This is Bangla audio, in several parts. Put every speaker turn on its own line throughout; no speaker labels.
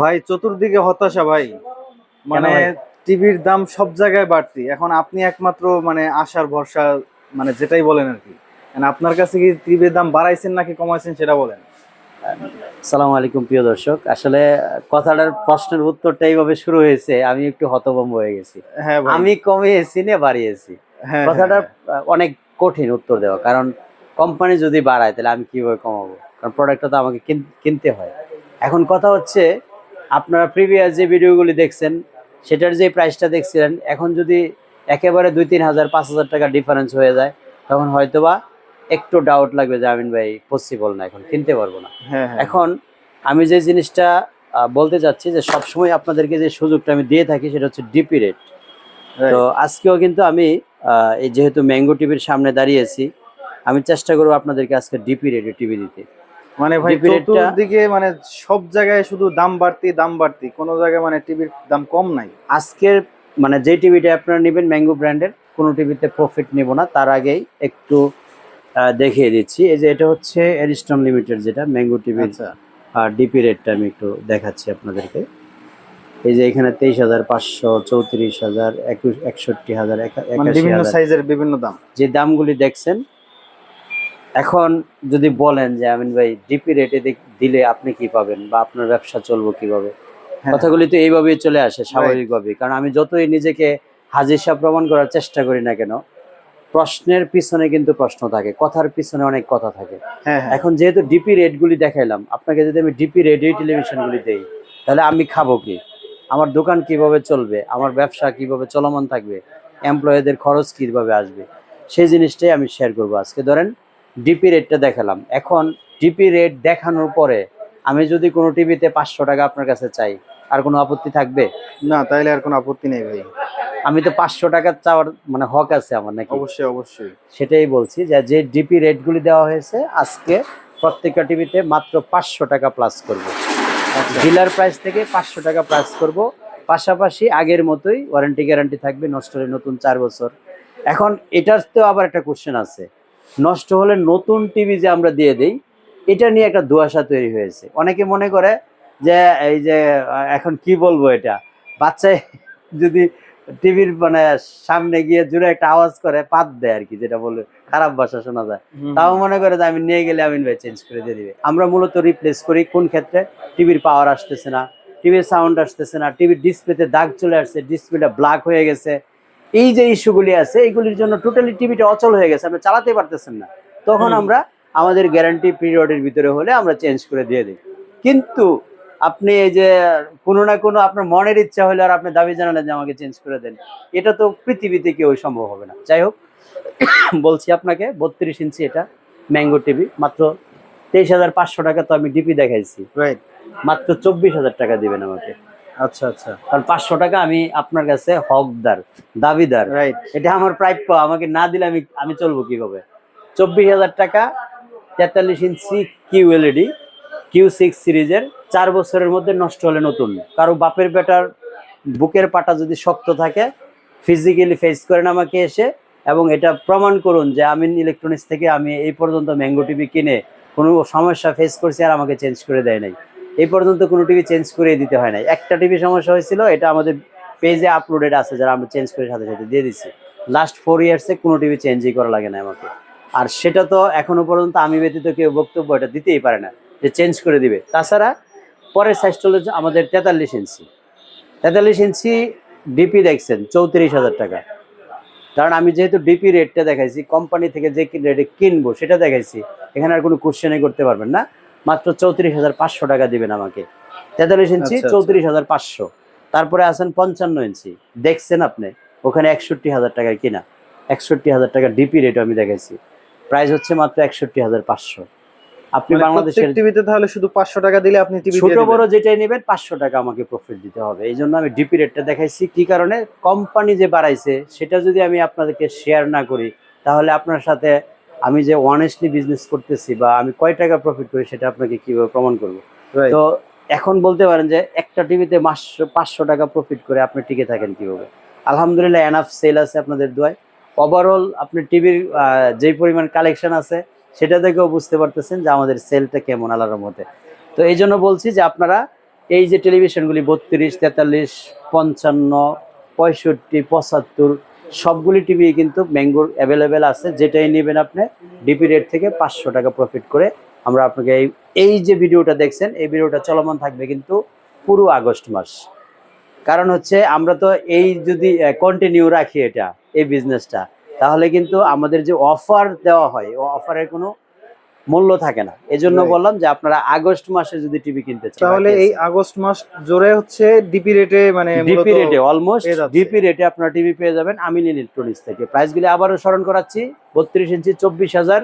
ভাই চতুর্দিকে হতাশা ভাই।
কেন
মানে
ভাই?
টিভির দাম সব জায়গায় বাড়তি, এখন আপনি একমাত্র মানে আশার ভরসা, মানে যেটাই বলেন আর কি। মানে আপনার কাছে কি টিভির দাম বাড়াইছেন নাকি কমাইছেন সেটা বলেন।
সালাম আলাইকুম প্রিয় দর্শক। আসলে কথাটার প্রশ্নের উত্তরটা এইভাবে শুরু হয়েছে, আমি একটু হতভম্ব হয়ে গেছি।
হ্যাঁ ভাই।
আমি কমিয়েছি না বাড়িয়েছি?
হ্যাঁ হ্যাঁ
কথাটা
হ্যাঁ।
অনেক কঠিন উত্তর দেওয়া, কারণ কোম্পানি যদি বাড়ায় তাহলে আমি কিভাবে কমাবো? কারণ প্রোডাক্টটা তো আমাকে কিনতে হয়। এখন কথা হচ্ছে, আপনারা প্রিভিয়াস যে ভিডিওগুলি দেখছেন সেটার যে প্রাইসটা দেখছিলেন, এখন যদি একেবারে 2-3 হাজার 5,000 টাকা ডিফারেন্স হয়ে যায়, তখন হয়তোবা একটু ডাউট লাগবে যে আমিন ভাই পসিবল না, এখন কিনতে পারবো না।
হ্যাঁ হ্যাঁ
এখন আমি যে জিনিসটা বলতে চাচ্ছি, যে সবসময় আপনাদেরকে যে সুযোগটা আমি দিয়ে থাকি সেটা হচ্ছে ডিপি রেট। তো
রাইট।
আজকেও কিন্তু আমি এই যেহেতু ম্যাঙ্গো টিভির সামনে দাঁড়িয়েছি, আমি চেষ্টা করবো আপনাদেরকে আজকে ডিপি রেটে টিভি দিতে।
মানে ভাই
ডিপি রেটটা
চতুর্দিকে মানে সব জায়গায় শুধু দাম বাড়তি দাম বাড়তি, কোনো জায়গায় মানে টিভির দাম কম নাই।
আজকের, মানে যে টিভিটা আপনারা নেবেন ম্যাঙ্গো ব্র্যান্ডের, কোনো টিভিতে প্রফিট নেব না, তার আগেই একটু দেখিয়ে দিচ্ছি। এই যে এটা হচ্ছে এরিস্টন লিমিটেড, যেটা ম্যাঙ্গো টিভির
আচ্ছা।
ডিপি রেটটা আমি একটু দেখাচ্ছি আপনাদেরকে। এই যে এখানে 23,500, 34,000, 61,000,
মানে
একাশি
বিভিন্ন
হাজার
সাইজের বিভিন্ন দাম।
যে দামগুলি দেখছেন। এখন যদি বলেন যে আমিন ভাই ডিপি রেটে দিলে আপনি কি পাবেন বা আপনার ব্যবসা চলবো কিভাবে,
হ্যাঁ হ্যাঁ।
কথাগুলি তো এইভাবেই চলে আসে
রাইট।
স্বাভাবিকভাবেই। কারণ আমি যতই নিজেকে হাজির সাহেব প্রমাণ করার চেষ্টা করি না কেন, প্রশ্নের পিছনে কিন্তু প্রশ্ন থাকে, কথার পিছনে অনেক কথা থাকে।
হ্যাঁ হ্যাঁ।
এখন যেহেতু ডিপি রেটগুলি দেখাইলাম আপনাকে, যদি আমি ডিপি রেটেই টেলিভিশনগুলি দেই, তাহলে আমি খাবো কি? আমার দোকান কিভাবে চলবে? আমার ব্যবসা কিভাবে চলমান থাকবে? এমপ্লয়ীদের খরচ কিভাবে আসবে? সেই জিনিসটাই আমি শেয়ার করবো আজকে। ধরেন ডিপি রেটটা দেখালাম, এখন ডিপি রেট দেখানোর পরে আমি যদি কোনো টিভিতে 500 টাকা আপনার কাছে চাই, আর কোনো আপত্তি থাকবে?
না, তাইলে আর কোনো আপত্তি নেই ভাই।
আমি তো 500 টাকা চাওয়ার মানে হক আছে আমার নাকি?
অবশ্যই অবশ্যই।
সেটাই বলছি, যে যে ডিপি রেটগুলি দেওয়া হয়েছে আজকে প্রত্যেকটা টিভিতে মাত্র 500 টাকা প্লাস করব।
আচ্ছা।
ডিলার প্রাইস থেকে 500 টাকা প্লাস করব। পাশাপাশি আগের মতোই ওয়ারেন্টি গ্যারান্টি থাকবে, নষ্ট হলে নতুন 4 বছর। এখন এটার তো আবার একটা কোশ্চেন আছে, নষ্ট হলে নতুন টিভি যে আমরা দিয়ে দেই, এটা নিয়ে একটা দুয়াশা তৈরি হয়েছে। অনেকে মনে করে যে এই যে এখন কি বলবো, এটা বাচ্চায় যদি টিভির মানে সামনে গিয়ে জুড়ে একটা আওয়াজ করে পাত দেয় আর কি, যেটা বলে খারাপ ভাষা শোনা যায়,
হুম
তাও
হুম।
মনে করে যে আমি নিয়ে গেলে আমিন ভাই চেঞ্জ করে দিয়ে দিবে। আমরা মূলত রিপ্লেস করি কোন ক্ষেত্রে? টিভির পাওয়ার আসতেছে না, টিভির সাউন্ড আসতেছে না, টিভির ডিসপ্লেতে দাগ চলে আসছে, ডিসপ্লেটা ব্ল্যাক হয়ে গেছে, এই যে ইস্যুগুলি আছে, এইগুলির জন্য টোটালি টিভিটা অচল হয়ে গেছে, আমরা চালাতে পারতেছেন না। তখন
হুম।
আমরা আমাদের গ্যারান্টি পিরিয়ডের ভিতরে হলে আমরা চেঞ্জ করে দিয়ে দিই। কিন্তু আপনি এই যে কোনো না কোনো আপনার মনের ইচ্ছা হলে আর আপনি দাবি জানালেন যে আমাকে চেঞ্জ করে দেন, এটা তো পৃথিবীতে কেউ সম্ভব হবে না। যাই হোক, বলছি আপনাকে 32 ইঞ্চি এটা ম্যাঙ্গো টিভি, মাত্র 23,500 টাকা। তো আমি ডিপি দেখাইছি,
রাইট।
মাত্র 24,000 টাকা দিবেন আমাকে।
আচ্ছা আচ্ছা।
কারণ 500 টাকা আমি আপনার কাছে হকদার, দাবিদার।
রাইট।
এটা আমার প্রাপ্য, আমাকে না দিলে আমি আমি চলবো কিভাবে? 24,000 টাকা, 43 ইঞ্চি QLED Q6 সিরিজের, 4 বছরের মধ্যে নষ্ট হলে নতুন। কারো বাপের বেটার বুকের পাটা যদি শক্ত থাকে, ফিজিক্যালি ফেস করেন আমাকে এসে, এবং এটা প্রমাণ করুন যে আমিন ইলেকট্রনিক্স থেকে আমি এই পর্যন্ত ম্যাঙ্গো টিভি কিনে কোনো সমস্যা ফেস করছি আর আমাকে চেঞ্জ করে দেয় নাই। এই পর্যন্ত কোনো টিভি চেঞ্জ করে দিতে হয় নাই। একটা টিভি সমস্যা হয়েছিল, এটা আমাদের পেজে আপলোডেড আছে, যারা আমরা চেঞ্জ করে সাথে সাথে দিয়ে দিচ্ছি। লাস্ট 4 ইয়ার্সে কোনো টিভি চেঞ্জই করা লাগে না আমাকে। আর সেটা তো এখনো পর্যন্ত আমি ব্যতীত কেউ বক্তব্য এটা দিতেই পারে না যে চেঞ্জ করে দিবে। তাছাড়া পরের সাইজটা হলো আমাদের 43 ইঞ্চি। 43 ইঞ্চি ডিপি দেখছেন 34,000 টাকা। কারণ আমি যেহেতু ডিপি রেটটা দেখাইছি, কোম্পানি থেকে যে রেটে কিনবো সেটা দেখাইছি, এখানে আর কোনো কোশ্চেনই করতে পারবেন না। মাত্র 34,500 টাকা দিবেন আমাকে। 43 ইঞ্চি
আচ্ছা আচ্ছা।
34,500। তারপরে আছেন 55 ইঞ্চি, দেখছেন আপনি, ওখানে 61,000 টাকায় কিনা। 61,000 টাকা ডিপি রেট আমি দেখাইছি, প্রাইস হচ্ছে মাত্র 61,500। আপনি
মানে প্রত্যেক
বাংলাদেশের
টিভিতে তাহলে শুধু 500 টাকা দিলে আপনি টিভি
ছোট
দিয়ে দিবেন?
বড় যেটাই নেবেন 500 টাকা আমাকে প্রফিট দিতে হবে। এই জন্য আমি ডিপি রেটটা দেখাইছি। কি কারণে? কোম্পানি যে বাড়াইছে সেটা যদি আমি আপনাদেরকে শেয়ার না করি, তাহলে আপনার সাথে আমি যে অনেস্টলি বিজনেস করতেছি বা আমি কয় টাকা প্রফিট করি সেটা আপনাকে কিভাবে প্রমাণ করব?
রাইট।
তো এখন বলতে পারেন যে একটা টিভিতে মাস 500 টাকা প্রফিট করে আপনি টিকে থাকেন কিভাবে? আলহামদুলিল্লাহ এনাফ সেল আছে আপনাদের দোয়ায়। ওভারঅল আপনি টিভির যেই পরিমাণ কালেকশন আছে সেটা থেকেও বুঝতে পারতেছেন যে আমাদের সেলটা কেমন আল্লাহর রহমতে। তো এই জন্য বলছি যে আপনারা এই যে টেলিভিশনগুলি 32, 43, 55, 65, 75 সবগুলি টিভি কিন্তু ম্যাঙ্গোর অ্যাভেলেবেল আছে। যেটাই নেবেন আপনি ডিপি রেট থেকে 500 টাকা প্রফিট করে আমরা আপনাকে এই যে ভিডিওটা দেখছেন এই ভিডিওটা চলমান থাকবে কিন্তু পুরো আগস্ট মাস। কারণ হচ্ছে আমরা তো এই যদি কন্টিনিউ রাখি এই বিজনেসটা, তাহলে কিন্তু আমাদের যে অফার দেওয়া হয় ও অফারের কোনো মূল্য থাকে না। এজন্য
Right.
বললাম যে আপনারা আগস্ট মাসে যদি টিভি কিনতে চান
তাহলে এই আগস্ট মাস জুড়ে হচ্ছে ডিপি রেটে মানে
ডিপি রেটে অলমোস্ট
পেয়ে যাচ্ছে।
ডিপি রেটে আপনারা টিভি পেয়ে যাবেন আমিন ইলেকট্রনিক্স থেকে। প্রাইসগুলি আবারও স্মরণ করাচ্ছি, 32 ইঞ্চি 24,000,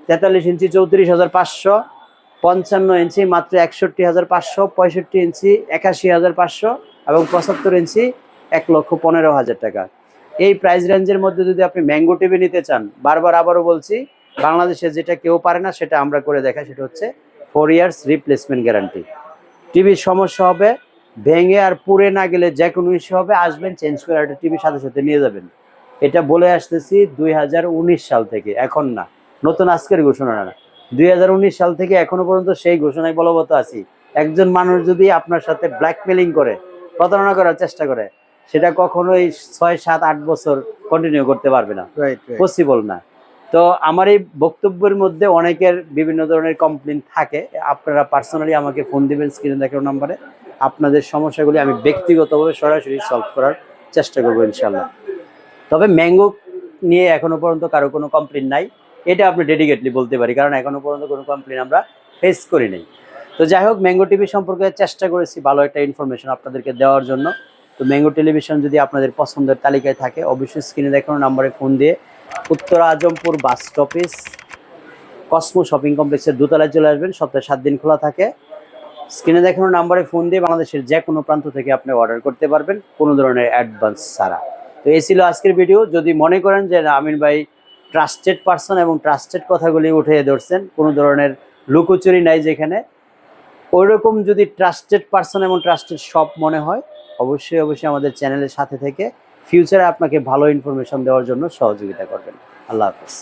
43 ইঞ্চি 34,500, 55 ইঞ্চি মাত্র 61,500, 65 ইঞ্চি 81,500 এবং 75 ইঞ্চি 1,15,000 টাকা। এই প্রাইস রেঞ্জের মধ্যে যদি আপনি ম্যাঙ্গো টিভি নিতে চান, বারবার আবারও বলছি, বাংলাদেশে যেটা কেউ পারে না সেটা আমরা করে দেখাই, সেটা হচ্ছে 4 ইয়ার্স রিপ্লেসমেন্ট গ্যারান্টি। টিভির সমস্যা হবে, ভেঙে আর পুড়ে না গেলে যে কোনো ইস্যু হবে, আসবেন চেঞ্জ করে একটা টিভির সাথে সাথে নিয়ে যাবেন। এটা বলে আসতেছি 2019 সাল থেকে, এখন না, নতুন আজকের ঘোষণা না, 2019 সাল থেকে এখনো পর্যন্ত সেই ঘোষণায় বলবৎ আছি। একজন মানুষ যদি আপনার সাথে ব্ল্যাকমেলিং করে, প্রতারণা করার চেষ্টা করে, সেটা কখনোই 6, 7, 8 বছর কন্টিনিউ করতে পারবে না, পসিবল না। তো আমার এই বক্তব্যের মধ্যে অনেকের বিভিন্ন ধরনের কমপ্লেন থাকে, আপনারা পার্সোনালি আমাকে ফোন দিবেন স্ক্রিনে দেখানো নাম্বারে, আপনাদের সমস্যাগুলি আমি ব্যক্তিগতভাবে সরাসরি সলভ করার চেষ্টা করবো ইনশাল্লাহ। তবে ম্যাঙ্গো নিয়ে এখনো পর্যন্ত কারো কোনো কমপ্লেন নাই, এটা আপনি ডেডিকেটলি বলতে পারি, কারণ এখনো পর্যন্ত কোনো কমপ্লেন আমরা ফেস করি নাই। তো যাই হোক, ম্যাঙ্গো টিভি সম্পর্কে চেষ্টা করেছি ভালো একটা ইনফরমেশন আপনাদেরকে দেওয়ার জন্য। তো ম্যাঙ্গো টেলিভিশন যদি আপনাদের পছন্দের তালিকায় থাকে, অবশ্যই স্ক্রিনে দেখানো নাম্বারে ফোন দিয়ে উত্তর Azampur bus stoppage Cosmo shopping কমপ্লেক্সের দোতলায় চলে আসবেন। সপ্তাহে 7 দিন খোলা থাকে। স্ক্রিনে দেখানো নাম্বারে ফোন দিয়ে বাংলাদেশের যে কোনো প্রান্ত থেকে আপনি অর্ডার করতে পারবেন কোনো ধরনের অ্যাডভান্স ছাড়া। তো এই ছিল আজকের ভিডিও। যদি মনে করেন যে আমিন ভাই ট্রাস্টেড পারসন এবং ট্রাস্টেড কথাগুলি উঠিয়ে ধরছেন, কোনো ধরনের লুকোচুরি নাই যেখানে, ওইরকম যদি ট্রাস্টেড পারসন এবং ট্রাস্টেড শপ মনে হয়, অবশ্যই আমাদের চ্যানেলের সাথে থেকে ফিউচারে আপনাকে ভালো ইনফরমেশন দেওয়ার জন্য সহযোগিতা করবেন। আল্লাহ হাফেজ।